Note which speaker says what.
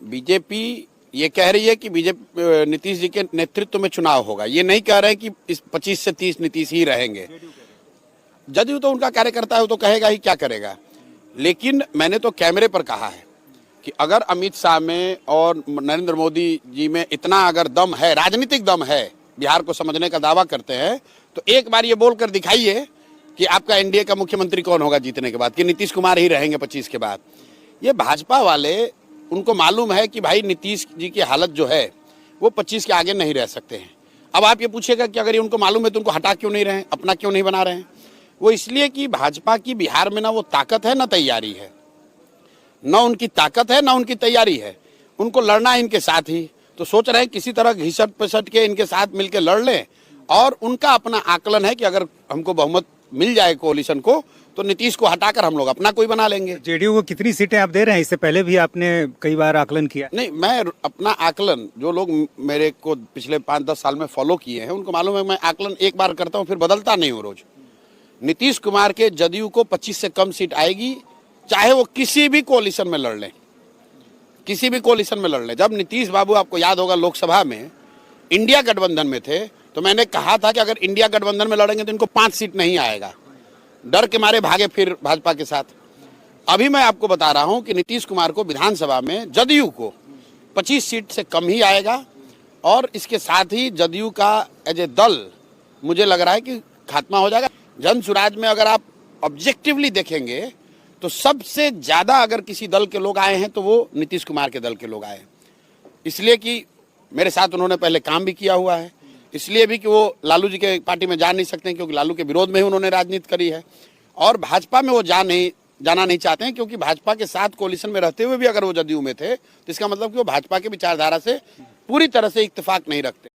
Speaker 1: BJP ये कह रही है कि बीजेपी नीतीश जी के नेतृत्व में चुनाव होगा। ये नहीं कह रहे हैं कि इस 25 से 30 नीतीश ही रहेंगे। जदयू तो उनका कार्यकर्ता है, वो तो कहेगा ही, क्या करेगा। लेकिन मैंने तो कैमरे पर कहा है कि अगर अमित शाह में और नरेंद्र मोदी जी में इतना अगर दम है, राजनीतिक दम है, बिहार को समझने का दावा करते हैं, तो एक बार ये बोलकर दिखाइए कि आपका एनडीए का मुख्यमंत्री कौन होगा जीतने के बाद, कि नीतीश कुमार ही रहेंगे 25 के बाद। ये भाजपा वाले, उनको मालूम है कि भाई नीतीश जी की हालत जो है वो 25 के आगे नहीं रह सकते हैं। अब आप ये पूछेगा कि अगर ये उनको मालूम है तो उनको हटा क्यों नहीं रहे हैं, अपना क्यों नहीं बना रहे हैं। वो इसलिए कि भाजपा की बिहार में ना वो ताकत है ना तैयारी है, न उनकी ताकत है ना उनकी तैयारी है। उनको लड़ना है इनके साथ ही, तो सोच रहे हैं किसी तरह घिसट पिसट के इनके साथ मिलकर लड़ लें। और उनका अपना आकलन है कि अगर हमको बहुमत मिल जाए कोalition को, तो नीतीश को हटाकर हम लोग अपना कोई बना लेंगे।
Speaker 2: जेडीयू को कितनी सीटें आप दे रहे हैं? इससे पहले भी आपने कई बार आकलन किया।
Speaker 1: नहीं, मैं अपना आकलन, जो लोग मेरे को पिछले 5-10 साल में फॉलो किए हैं उनको मालूम है, मैं आकलन एक बार करता हूँ फिर बदलता नहीं हूँ रोज। नीतीश कुमार के जदयू को 25 से कम सीट आएगी, चाहे वो किसी भी कोalition में लड़ लें, किसी भी कोalition में लड़ लें। जब नीतीश बाबू, आपको याद होगा, लोकसभा में इंडिया गठबंधन में थे, तो मैंने कहा था कि अगर इंडिया गठबंधन में लड़ेंगे तो इनको 5 सीट नहीं आएगा। डर के मारे भागे फिर भाजपा के साथ। अभी मैं आपको बता रहा हूं कि नीतीश कुमार को विधानसभा में जदयू को 25 सीट से कम ही आएगा। और इसके साथ ही जदयू का एज ए दल मुझे लग रहा है कि खात्मा हो जाएगा। जन सुराज में अगर आप ऑब्जेक्टिवली देखेंगे तो सबसे ज्यादा अगर किसी दल के लोग आए हैं तो वो नीतीश कुमार के दल के लोग आए हैं। इसलिए कि मेरे साथ उन्होंने पहले काम भी किया हुआ है, इसलिए भी कि वो लालू जी के पार्टी में जा नहीं सकते हैं, क्योंकि लालू के विरोध में ही उन्होंने राजनीति करी है। और भाजपा में वो जाना नहीं चाहते हैं, क्योंकि भाजपा के साथ कोalition में रहते हुए भी अगर वो जदयू में थे तो इसका मतलब कि वो भाजपा के विचारधारा से पूरी तरह से इत्तेफाक नहीं रखते।